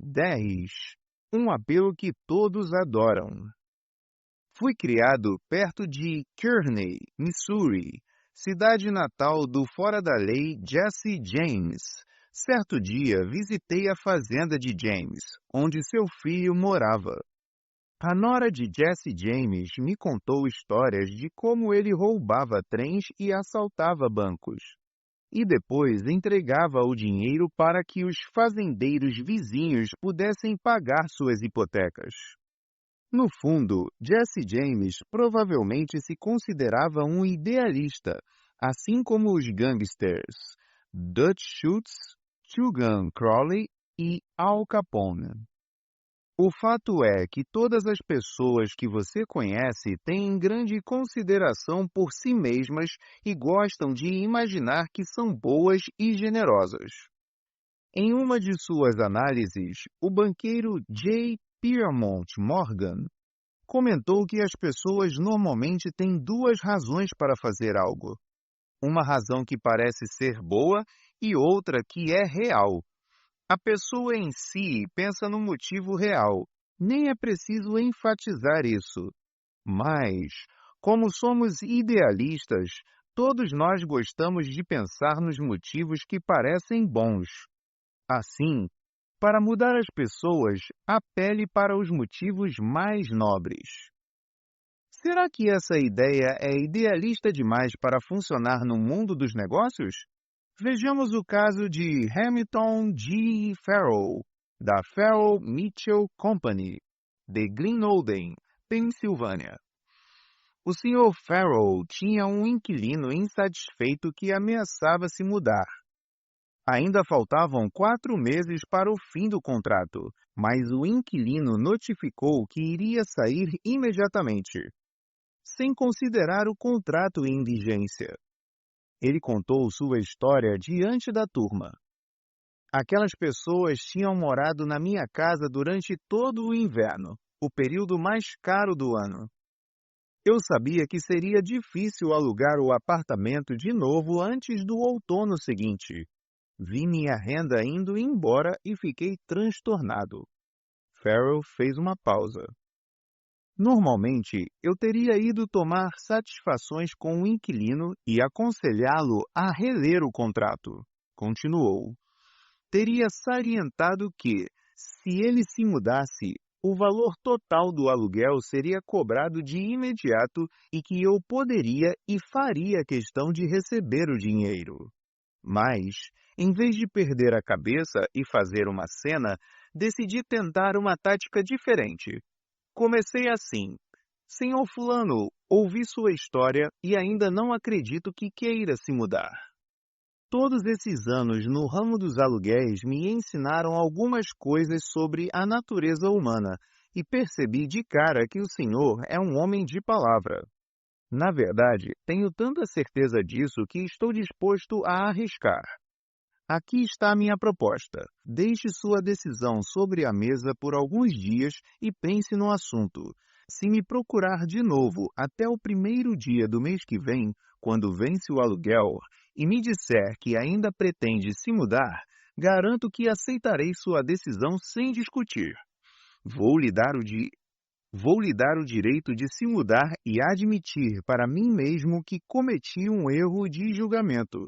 10. Um apelo que todos adoram. Fui criado perto de Kearney, Missouri, cidade natal do fora-da-lei Jesse James. Certo dia, visitei a fazenda de James, onde seu filho morava. A nora de Jesse James me contou histórias de como ele roubava trens e assaltava bancos, e depois entregava o dinheiro para que os fazendeiros vizinhos pudessem pagar suas hipotecas. No fundo, Jesse James provavelmente se considerava um idealista, assim como os gangsters Dutch Schultz, Sugar Crowley e Al Capone. O fato é que todas as pessoas que você conhece têm grande consideração por si mesmas e gostam de imaginar que são boas e generosas. Em uma de suas análises, o banqueiro J. Piermont Morgan comentou que as pessoas normalmente têm duas razões para fazer algo. Uma razão que parece ser boa e outra que é real. A pessoa em si pensa no motivo real. Nem é preciso enfatizar isso. Mas, como somos idealistas, todos nós gostamos de pensar nos motivos que parecem bons. Assim, para mudar as pessoas, apele para os motivos mais nobres. Será que essa ideia é idealista demais para funcionar no mundo dos negócios? Vejamos o caso de Hamilton G. Farrell, da Farrell Mitchell Company, de Glenolden, Pensilvânia. O Sr. Farrell tinha um inquilino insatisfeito que ameaçava se mudar. Ainda faltavam 4 meses para o fim do contrato, mas o inquilino notificou que iria sair imediatamente, sem considerar o contrato em vigência. Ele contou sua história diante da turma. Aquelas pessoas tinham morado na minha casa durante todo o inverno, o período mais caro do ano. Eu sabia que seria difícil alugar o apartamento de novo antes do outono seguinte. Vi minha renda indo embora e fiquei transtornado. Farrell fez uma pausa. Normalmente, eu teria ido tomar satisfações com o inquilino e aconselhá-lo a reler o contrato. Continuou. Teria salientado que, se ele se mudasse, o valor total do aluguel seria cobrado de imediato e que eu poderia e faria questão de receber o dinheiro. Mas, em vez de perder a cabeça e fazer uma cena, decidi tentar uma tática diferente. Comecei assim: Senhor Fulano, ouvi sua história e ainda não acredito que queira se mudar. Todos esses anos no ramo dos aluguéis me ensinaram algumas coisas sobre a natureza humana e percebi de cara que o senhor é um homem de palavra. Na verdade, tenho tanta certeza disso que estou disposto a arriscar. Aqui está a minha proposta. Deixe sua decisão sobre a mesa por alguns dias e pense no assunto. Se me procurar de novo até o primeiro dia do mês que vem, quando vence o aluguel, e me disser que ainda pretende se mudar, garanto que aceitarei sua decisão sem discutir. Vou lhe dar o di... Vou lhe dar o direito de se mudar e admitir para mim mesmo que cometi um erro de julgamento.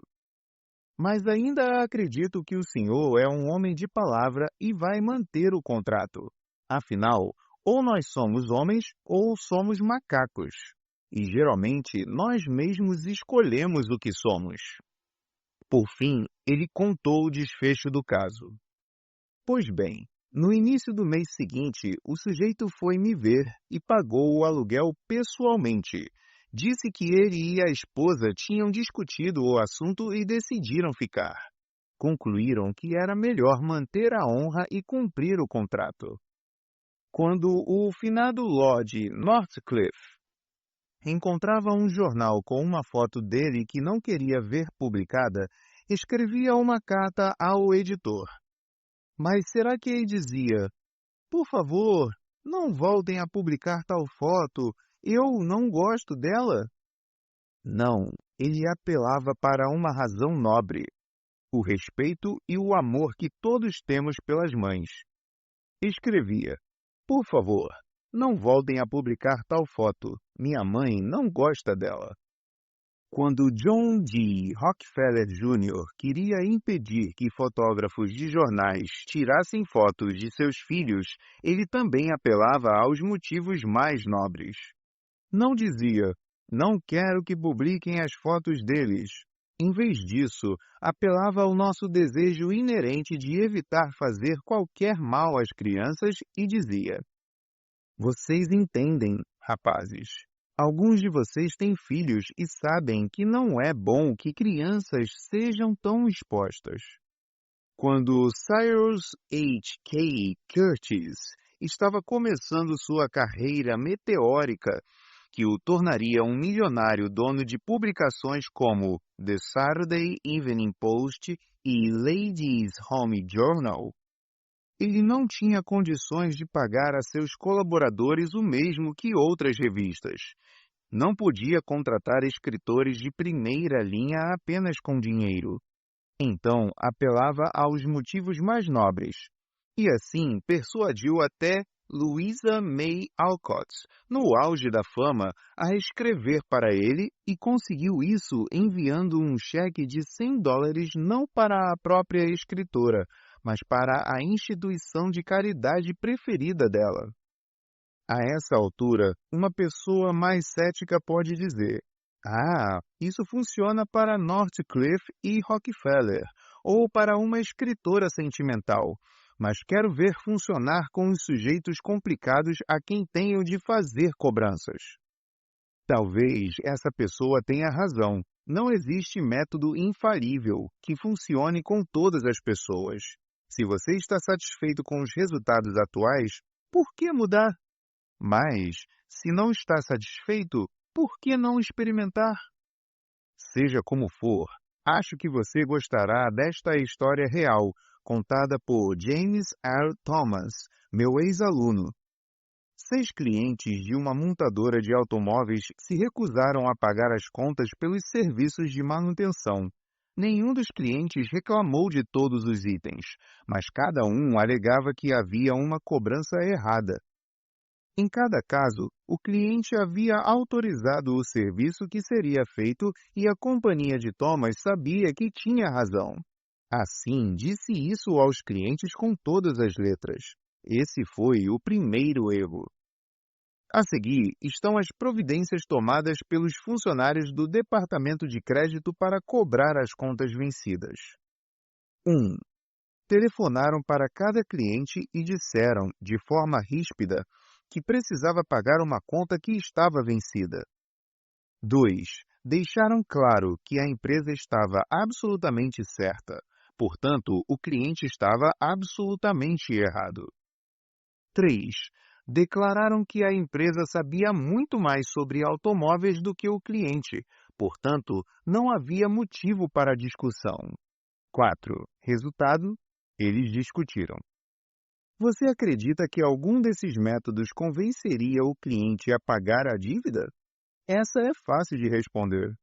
Mas ainda acredito que o senhor é um homem de palavra e vai manter o contrato. Afinal, ou nós somos homens ou somos macacos. E geralmente nós mesmos escolhemos o que somos. Por fim, ele contou o desfecho do caso. Pois bem, no início do mês seguinte, o sujeito foi me ver e pagou o aluguel pessoalmente. Disse que ele e a esposa tinham discutido o assunto e decidiram ficar. Concluíram que era melhor manter a honra e cumprir o contrato. Quando o finado Lord Northcliffe encontrava um jornal com uma foto dele que não queria ver publicada, escrevia uma carta ao editor. Mas será que ele dizia: por favor, não voltem a publicar tal foto, eu não gosto dela? Não, ele apelava para uma razão nobre: o respeito e o amor que todos temos pelas mães. Escrevia: Por favor, não voltem a publicar tal foto. Minha mãe não gosta dela. Quando John D. Rockefeller Jr. queria impedir que fotógrafos de jornais tirassem fotos de seus filhos, ele também apelava aos motivos mais nobres. Não dizia: Não quero que publiquem as fotos deles. Em vez disso, apelava ao nosso desejo inerente de evitar fazer qualquer mal às crianças e dizia: Vocês entendem, rapazes. Alguns de vocês têm filhos e sabem que não é bom que crianças sejam tão expostas. Quando Cyrus H. K. Curtis estava começando sua carreira meteórica, que o tornaria um milionário dono de publicações como The Saturday Evening Post e Ladies' Home Journal, ele não tinha condições de pagar a seus colaboradores o mesmo que outras revistas. Não podia contratar escritores de primeira linha apenas com dinheiro. Então, apelava aos motivos mais nobres. E assim persuadiu até Louisa May Alcott, no auge da fama, a escrever para ele e conseguiu isso enviando um cheque de $100 não para a própria escritora, mas para a instituição de caridade preferida dela. A essa altura, uma pessoa mais cética pode dizer: isso funciona para Northcliffe e Rockefeller, ou para uma escritora sentimental, mas quero ver funcionar com os sujeitos complicados a quem tenho de fazer cobranças. Talvez essa pessoa tenha razão. Não existe método infalível que funcione com todas as pessoas. Se você está satisfeito com os resultados atuais, por que mudar? Mas, se não está satisfeito, por que não experimentar? Seja como for, acho que você gostará desta história real, contada por James R. Thomas, meu ex-aluno. 6 clientes de uma montadora de automóveis se recusaram a pagar as contas pelos serviços de manutenção. Nenhum dos clientes reclamou de todos os itens, mas cada um alegava que havia uma cobrança errada. Em cada caso, o cliente havia autorizado o serviço que seria feito e a companhia de Thomas sabia que tinha razão. Assim, disse isso aos clientes com todas as letras. Esse foi o primeiro erro. A seguir, estão as providências tomadas pelos funcionários do Departamento de Crédito para cobrar as contas vencidas. 1. Telefonaram para cada cliente e disseram, de forma ríspida, que precisava pagar uma conta que estava vencida. 2. Deixaram claro que a empresa estava absolutamente certa, portanto, o cliente estava absolutamente errado. 3. Declararam que a empresa sabia muito mais sobre automóveis do que o cliente, portanto, não havia motivo para discussão. 4. Resultado: eles discutiram. Você acredita que algum desses métodos convenceria o cliente a pagar a dívida? Essa é fácil de responder.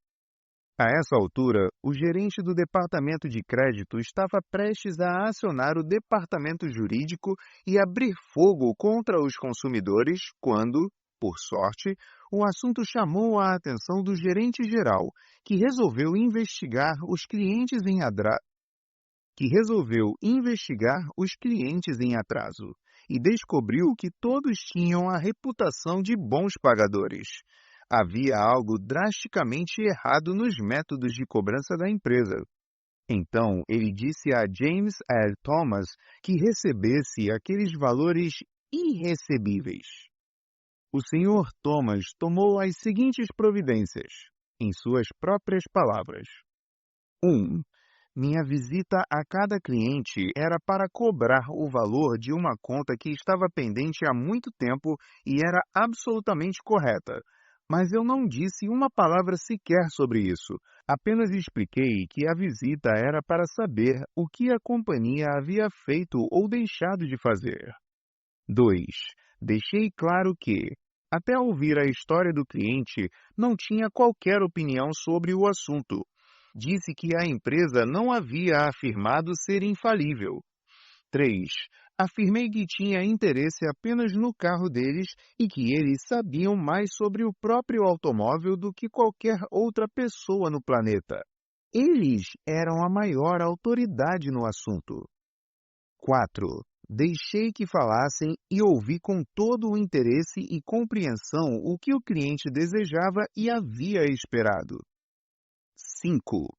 A essa altura, o gerente do departamento de crédito estava prestes a acionar o departamento jurídico e abrir fogo contra os consumidores quando, por sorte, o assunto chamou a atenção do gerente geral, que resolveu investigar os clientes em atraso e descobriu que todos tinham a reputação de bons pagadores. Havia algo drasticamente errado nos métodos de cobrança da empresa. Então, ele disse a James R. Thomas que recebesse aqueles valores irrecebíveis. O Sr. Thomas tomou as seguintes providências, em suas próprias palavras. 1. Minha visita a cada cliente era para cobrar o valor de uma conta que estava pendente há muito tempo e era absolutamente correta. Mas eu não disse uma palavra sequer sobre isso. Apenas expliquei que a visita era para saber o que a companhia havia feito ou deixado de fazer. 2. Deixei claro que, até ouvir a história do cliente, não tinha qualquer opinião sobre o assunto. Disse que a empresa não havia afirmado ser infalível. 3. Afirmei que tinha interesse apenas no carro deles e que eles sabiam mais sobre o próprio automóvel do que qualquer outra pessoa no planeta. Eles eram a maior autoridade no assunto. 4. Deixei que falassem e ouvi com todo o interesse e compreensão o que o cliente desejava e havia esperado. 5.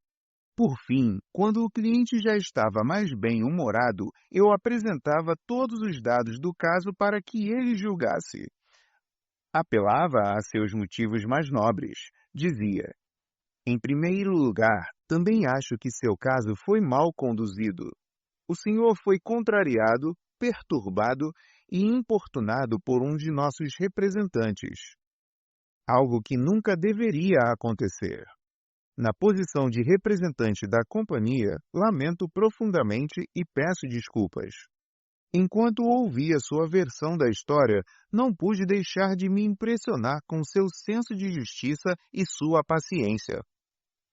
Por fim, quando o cliente já estava mais bem-humorado, eu apresentava todos os dados do caso para que ele julgasse. Apelava a seus motivos mais nobres. Dizia: em primeiro lugar, também acho que seu caso foi mal conduzido. O senhor foi contrariado, perturbado e importunado por um de nossos representantes, algo que nunca deveria acontecer. Na posição de representante da companhia, lamento profundamente e peço desculpas. Enquanto ouvia sua versão da história, não pude deixar de me impressionar com seu senso de justiça e sua paciência.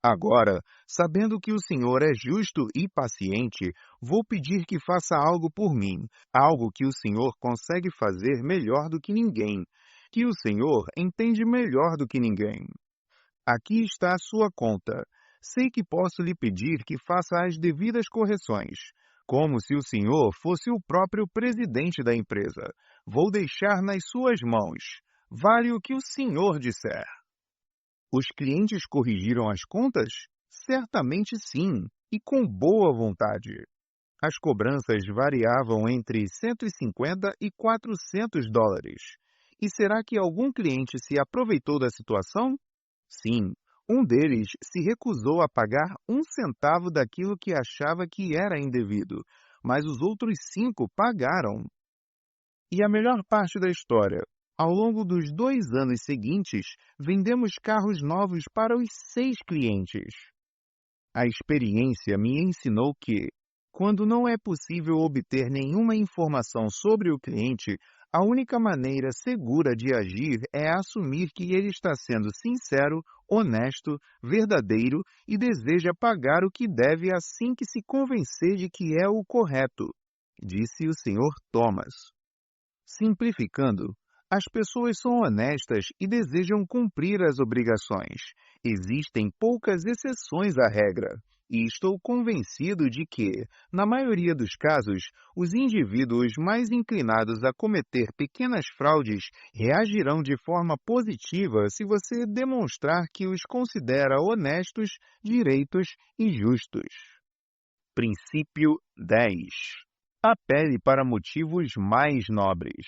Agora, sabendo que o Senhor é justo e paciente, vou pedir que faça algo por mim, algo que o Senhor consegue fazer melhor do que ninguém, que o Senhor entende melhor do que ninguém. Aqui está a sua conta. Sei que posso lhe pedir que faça as devidas correções, como se o senhor fosse o próprio presidente da empresa. Vou deixar nas suas mãos. Vale o que o senhor disser. Os clientes corrigiram as contas? Certamente sim, e com boa vontade. As cobranças variavam entre 150 e 400 dólares. E será que algum cliente se aproveitou da situação? Sim, um deles se recusou a pagar um centavo daquilo que achava que era indevido, mas os outros 5 pagaram. E a melhor parte da história: ao longo dos 2 anos seguintes, vendemos carros novos para os 6 clientes. A experiência me ensinou que, quando não é possível obter nenhuma informação sobre o cliente, a única maneira segura de agir é assumir que ele está sendo sincero, honesto, verdadeiro e deseja pagar o que deve assim que se convencer de que é o correto, disse o Sr. Thomas. Simplificando, as pessoas são honestas e desejam cumprir as obrigações. Existem poucas exceções à regra, e estou convencido de que, na maioria dos casos, os indivíduos mais inclinados a cometer pequenas fraudes reagirão de forma positiva se você demonstrar que os considera honestos, direitos e justos. Princípio 10. Apele para motivos mais nobres.